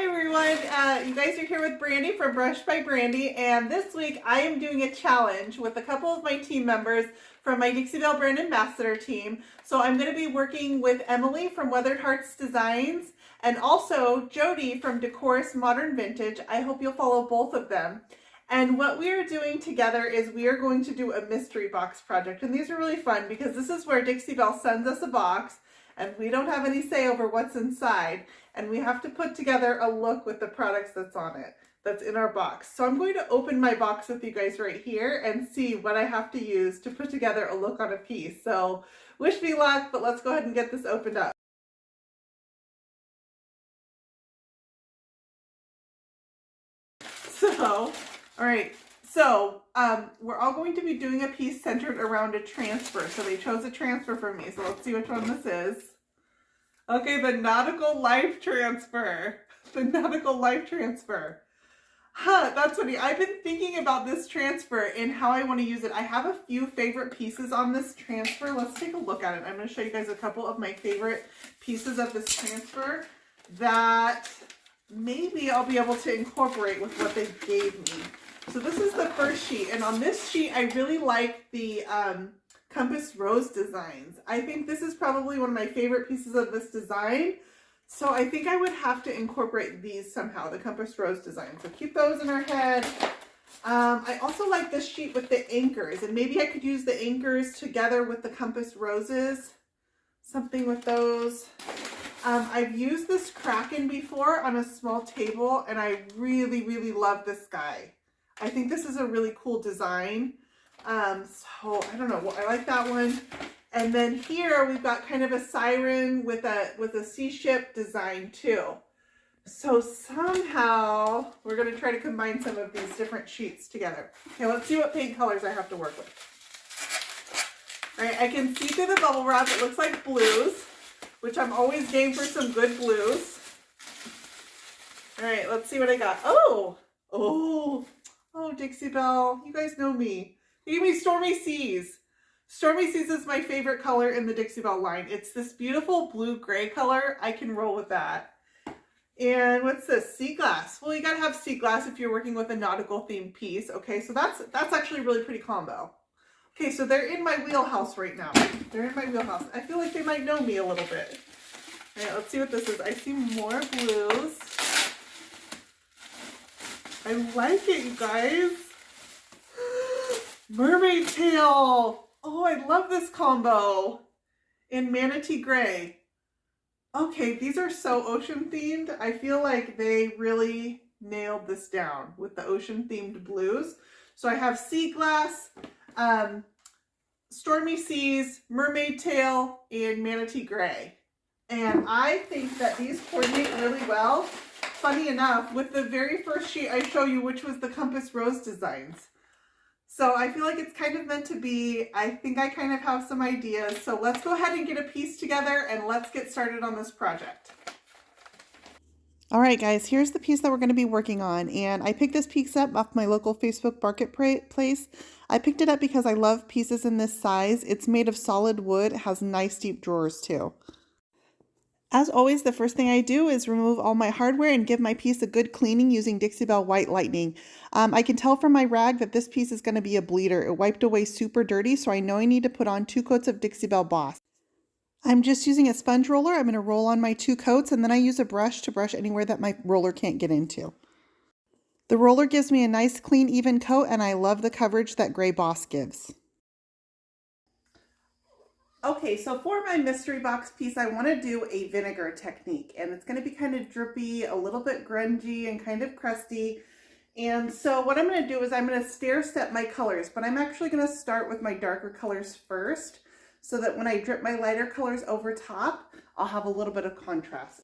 Hi everyone, you guys are here with Brandy from Brush by Brandy, and this week I am doing a challenge with a couple of my team members from my Dixie Belle Brand Ambassador team. So I'm going to be working with Emily from Weathered Hearts Designs and also Jody from Decorous Modern Vintage. I hope you'll follow both of them. And what we are doing together is we are going to do a mystery box project, and these are really fun because this is where Dixie Belle sends us a box and we don't have any say over what's inside, and we have to put together a look with the products that's on it, that's in our box. So I'm going to open my box with you guys right here and see what I have to use to put together a look on a piece. So wish me luck, but let's go ahead and get this opened up. So, all right. So we're all going to be doing a piece centered around a transfer. So they chose a transfer for me. So let's see which one this is. Okay, the nautical life transfer. The nautical life transfer. Huh, that's funny. I've been thinking about this transfer and how I want to use it. I have a few favorite pieces on this transfer. Let's take a look at it. I'm going to show you guys a couple of my favorite pieces of this transfer that maybe I'll be able to incorporate with what they gave me. So this is the first sheet, and on this sheet I really like the compass rose designs. I think this is probably one of my favorite pieces of this design, so I think I would have to incorporate these somehow, the compass rose design. So keep those in our head. I also like this sheet with the anchors, and maybe I could use the anchors together with the compass roses, something with those. I've used this Kraken before on a small table, and I really love this guy. I think this is a really cool design. So I don't know, I like that one. And then here we've got kind of a siren with a sea ship design too. So somehow we're going to try to combine some of these different sheets together. Okay, let's see what paint colors I have to work with. All right, I can see through the bubble wrap. It looks like blues, which I'm always game for some good blues. All right, let's see what I got. Oh, Dixie Belle, you guys know me. They gave me Stormy Seas. Stormy Seas is my favorite color in the Dixie Belle line. It's this beautiful blue-gray color. I can roll with that. And what's this? Sea glass. Well, you gotta have sea glass if you're working with a nautical themed piece. Okay, so that's actually a really pretty combo. Okay, so they're in my wheelhouse right now. They're in my wheelhouse. I feel like they might know me a little bit. All right, let's see what this is. I see more blues. I like it, you guys. Mermaid tail. Oh, I love this combo. In manatee gray. Okay, these are so ocean themed. I feel like they really nailed this down with the ocean themed blues. So I have sea glass, Stormy Seas, mermaid tail, and manatee gray. And I think that these coordinate really well. Funny enough, with the very first sheet I show you, which was the compass rose designs. So I feel like it's kind of meant to be. I think I kind of have some ideas. So let's go ahead and get a piece together and let's get started on this project. All right, guys, here's the piece that we're going to be working on. And I picked this piece up off my local Facebook marketplace. I picked it up because I love pieces in this size. It's made of solid wood. It has nice deep drawers too. As always, the first thing I do is remove all my hardware and give my piece a good cleaning using Dixie Belle White Lightning. I can tell from my rag that this piece is going to be a bleeder. It wiped away super dirty, so I know I need to put on 2 coats of Dixie Belle Boss. I'm just using a sponge roller. I'm going to roll on my 2 coats, and then I use a brush to brush anywhere that my roller can't get into. The roller gives me a nice, clean, even coat, and I love the coverage that Gray Boss gives. Okay, so for my mystery box piece, I want to do a vinegar technique, and it's going to be kind of drippy, a little bit grungy, and kind of crusty. And so what I'm going to do is I'm going to stair step my colors, but I'm actually going to start with my darker colors first, so that when I drip my lighter colors over top, I'll have a little bit of contrast.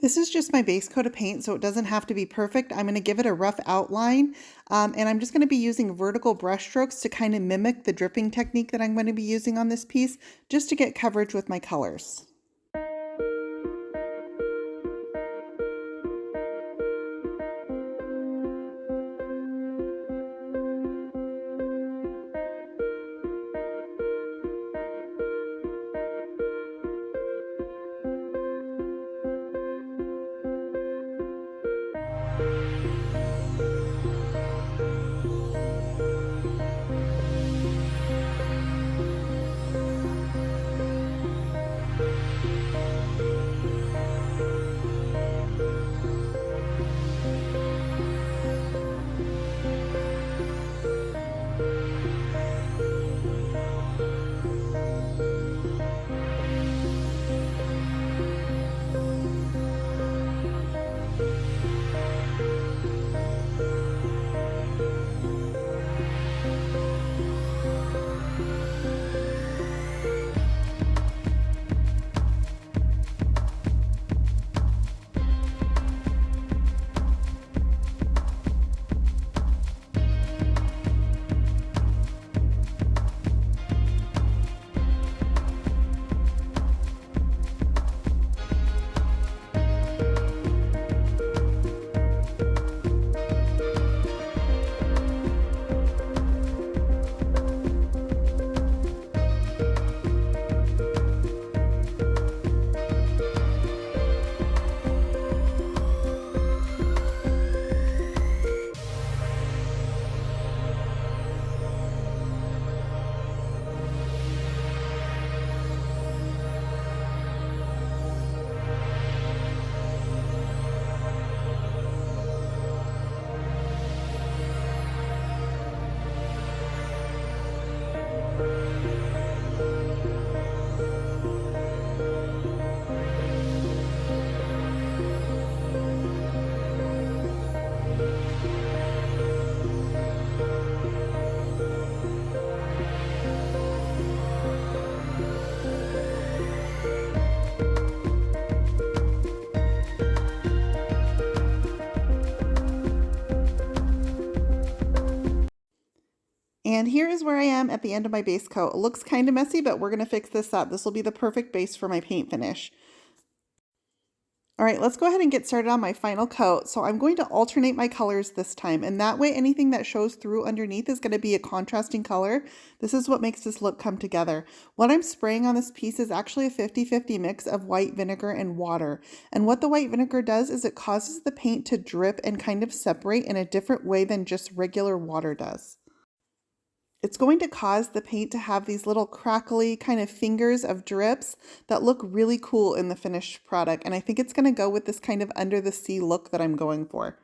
This is just my base coat of paint, so it doesn't have to be perfect. I'm going to give it a rough outline, and I'm just going to be using vertical brush strokes to kind of mimic the dripping technique that I'm going to be using on this piece, just to get coverage with my colors. And here is where I am at the end of my base coat. It looks kind of messy, but we're going to fix this up. This will be the perfect base for my paint finish. All right, let's go ahead and get started on my final coat. So I'm going to alternate my colors this time, and that way anything that shows through underneath is going to be a contrasting color. This is what makes this look come together. What I'm spraying on this piece is actually a 50-50 mix of white vinegar and water. And what the white vinegar does is it causes the paint to drip and kind of separate in a different way than just regular water does. It's going to cause the paint to have these little crackly kind of fingers of drips that look really cool in the finished product. And I think it's going to go with this kind of under the sea look that I'm going for.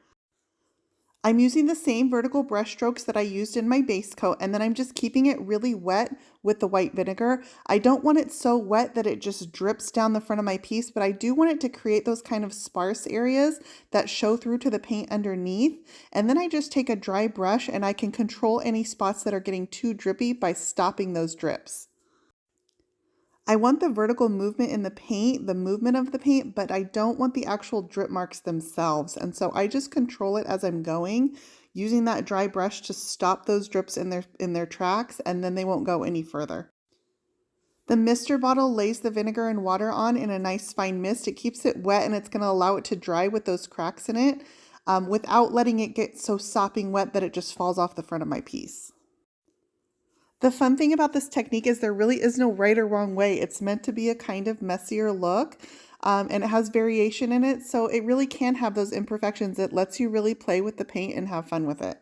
I'm using the same vertical brush strokes that I used in my base coat, and then I'm just keeping it really wet with the white vinegar. I don't want it so wet that it just drips down the front of my piece, but I do want it to create those kind of sparse areas that show through to the paint underneath. And then I just take a dry brush and I can control any spots that are getting too drippy by stopping those drips. I want the vertical movement in the paint, the movement of the paint, but I don't want the actual drip marks themselves. And so I just control it as I'm going, using that dry brush to stop those drips in their tracks, and then they won't go any further. The mister bottle lays the vinegar and water on in a nice fine mist. It keeps it wet and it's going to allow it to dry with those cracks in it without letting it get so sopping wet that it just falls off the front of my piece. The fun thing about this technique is there really is no right or wrong way. It's meant to be a kind of messier look, and it has variation in it, so it really can have those imperfections. It lets you really play with the paint and have fun with it.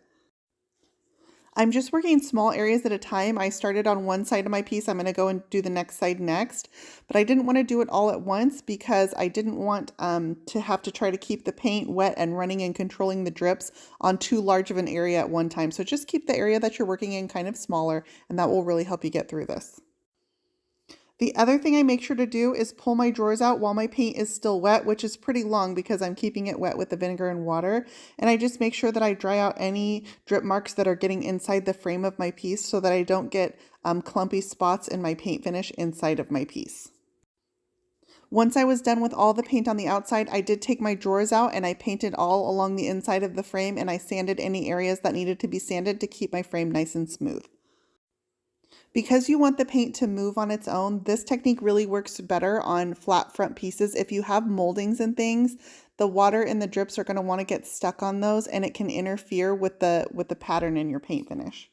I'm just working small areas at a time. I started on one side of my piece. I'm going to go and do the next side next, but I didn't want to do it all at once because I didn't want to have to try to keep the paint wet and running and controlling the drips on too large of an area at one time. So just keep the area that you're working in kind of smaller, and that will really help you get through this. The other thing I make sure to do is pull my drawers out while my paint is still wet, which is pretty long because I'm keeping it wet with the vinegar and water. And I just make sure that I dry out any drip marks that are getting inside the frame of my piece so that I don't get clumpy spots in my paint finish inside of my piece. Once I was done with all the paint on the outside, I did take my drawers out and I painted all along the inside of the frame, and I sanded any areas that needed to be sanded to keep my frame nice and smooth. Because you want the paint to move on its own, this technique really works better on flat front pieces. If you have moldings and things, the water and the drips are going to want to get stuck on those, and it can interfere with the pattern in your paint finish.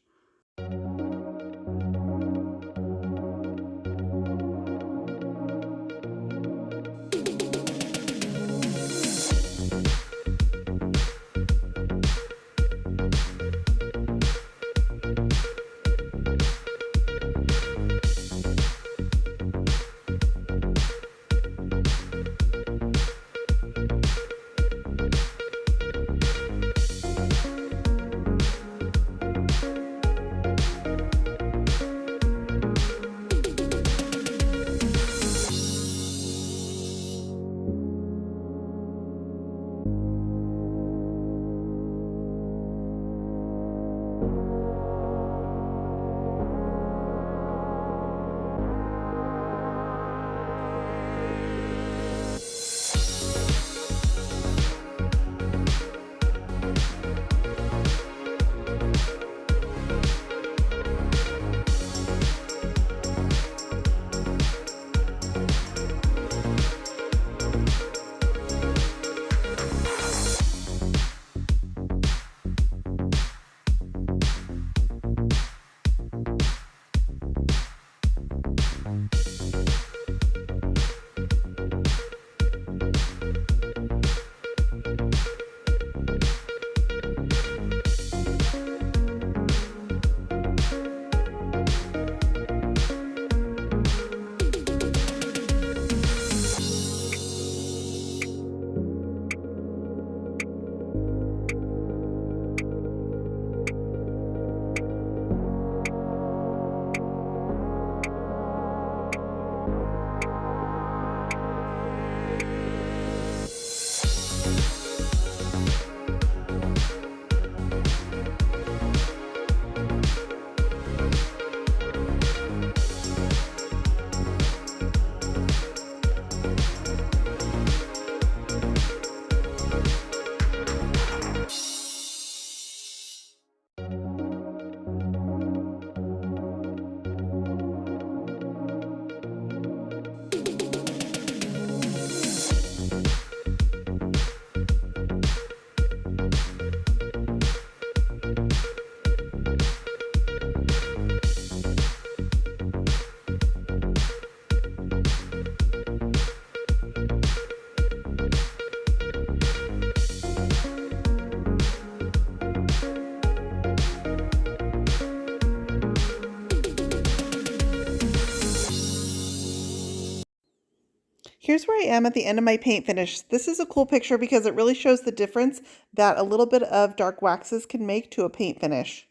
Here's where I am at the end of my paint finish. This is a cool picture because it really shows the difference that a little bit of dark waxes can make to a paint finish.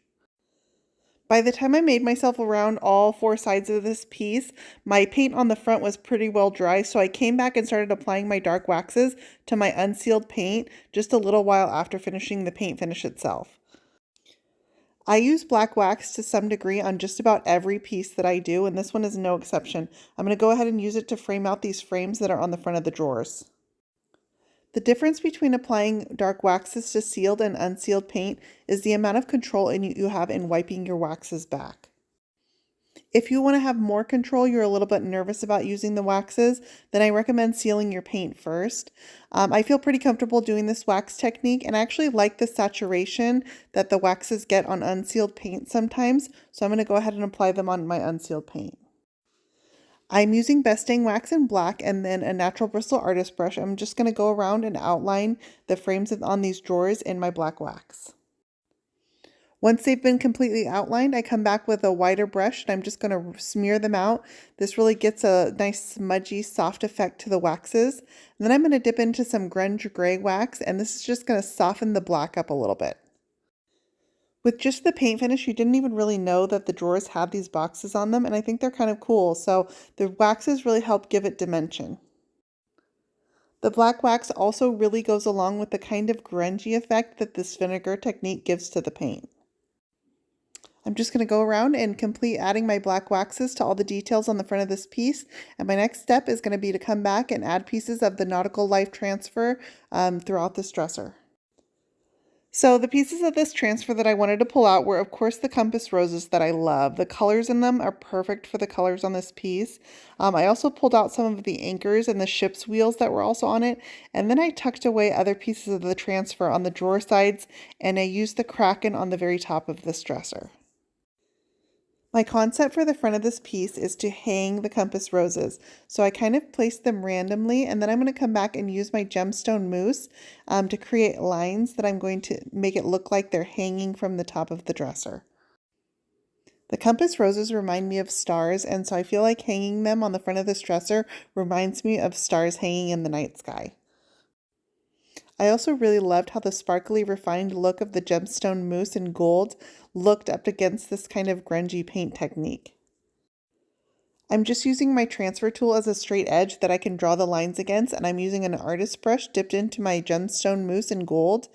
By the time I made myself around all 4 sides of this piece, my paint on the front was pretty well dry, so I came back and started applying my dark waxes to my unsealed paint just a little while after finishing the paint finish itself. I use black wax to some degree on just about every piece that I do, and this one is no exception. I'm going to go ahead and use it to frame out these frames that are on the front of the drawers. The difference between applying dark waxes to sealed and unsealed paint is the amount of control you have in wiping your waxes back. If you want to have more control, you're a little bit nervous about using the waxes, then I recommend sealing your paint first. I feel pretty comfortable doing this wax technique, and I actually like the saturation that the waxes get on unsealed paint sometimes, so I'm going to go ahead and apply them on my unsealed paint. I'm using Best Dang Wax in black and then a natural bristle artist brush. I'm just going to go around and outline the frames on these drawers in my black wax. Once they've been completely outlined, I come back with a wider brush and I'm just going to smear them out. This really gets a nice smudgy, soft effect to the waxes. And then I'm going to dip into some grunge gray wax, and this is just going to soften the black up a little bit. With just the paint finish, you didn't even really know that the drawers had these boxes on them, and I think they're kind of cool. So the waxes really help give it dimension. The black wax also really goes along with the kind of grungy effect that this vinegar technique gives to the paint. I'm just going to go around and complete adding my black waxes to all the details on the front of this piece. And my next step is going to be to come back and add pieces of the nautical life transfer throughout this dresser. So the pieces of this transfer that I wanted to pull out were, of course, the compass roses that I love. The colors in them are perfect for the colors on this piece. I also pulled out some of the anchors and the ship's wheels that were also on it. And then I tucked away other pieces of the transfer on the drawer sides, and I used the kraken on the very top of this dresser. My concept for the front of this piece is to hang the compass roses. So I kind of placed them randomly, and then I'm going to come back and use my gemstone mousse to create lines that I'm going to make it look like they're hanging from the top of the dresser. The compass roses remind me of stars, and so I feel like hanging them on the front of this dresser reminds me of stars hanging in the night sky. I also really loved how the sparkly, refined look of the gemstone mousse in gold looked up against this kind of grungy paint technique. I'm just using my transfer tool as a straight edge that I can draw the lines against, and I'm using an artist brush dipped into my gemstone mousse in gold,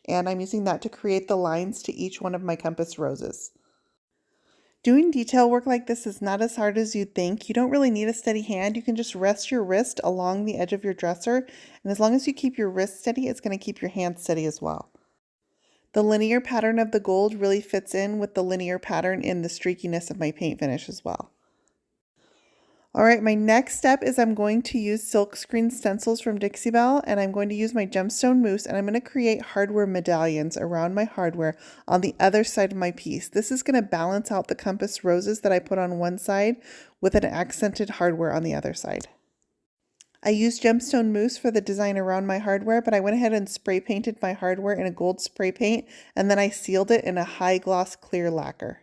and I'm using that to create the lines to each one of my compass roses. Doing detail work like this is not as hard as you'd think. You don't really need a steady hand. You can just rest your wrist along the edge of your dresser, and as long as you keep your wrist steady, it's going to keep your hand steady as well. The linear pattern of the gold really fits in with the linear pattern in the streakiness of my paint finish as well. All right, my next step is I'm going to use silkscreen stencils from Dixie Belle, and I'm going to use my gemstone mousse, and I'm going to create hardware medallions around my hardware on the other side of my piece. This is going to balance out the compass roses that I put on one side with an accented hardware on the other side. I used gemstone mousse for the design around my hardware, but I went ahead and spray painted my hardware in a gold spray paint, and then I sealed it in a high gloss clear lacquer.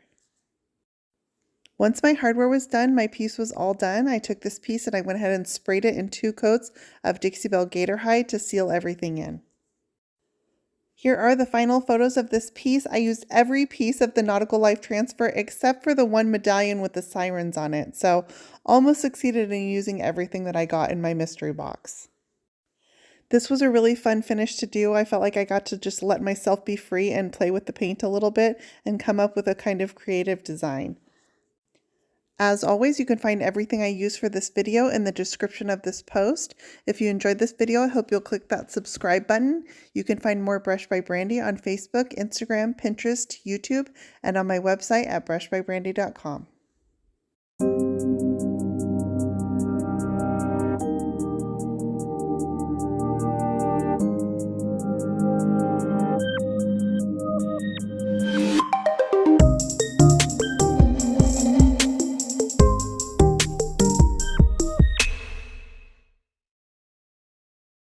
Once my hardware was done, my piece was all done. I took this piece and I went ahead and sprayed it in 2 coats of Dixie Belle Gator Hide to seal everything in. Here are the final photos of this piece. I used every piece of the nautical life transfer except for the one medallion with the sirens on it. So almost succeeded in using everything that I got in my mystery box. This was a really fun finish to do. I felt like I got to just let myself be free and play with the paint a little bit and come up with a kind of creative design. As always, you can find everything I use for this video in the description of this post. If you enjoyed this video, I hope you'll click that subscribe button. You can find more Brush by Brandy on Facebook, Instagram, Pinterest, YouTube, and on my website at brushbybrandy.com.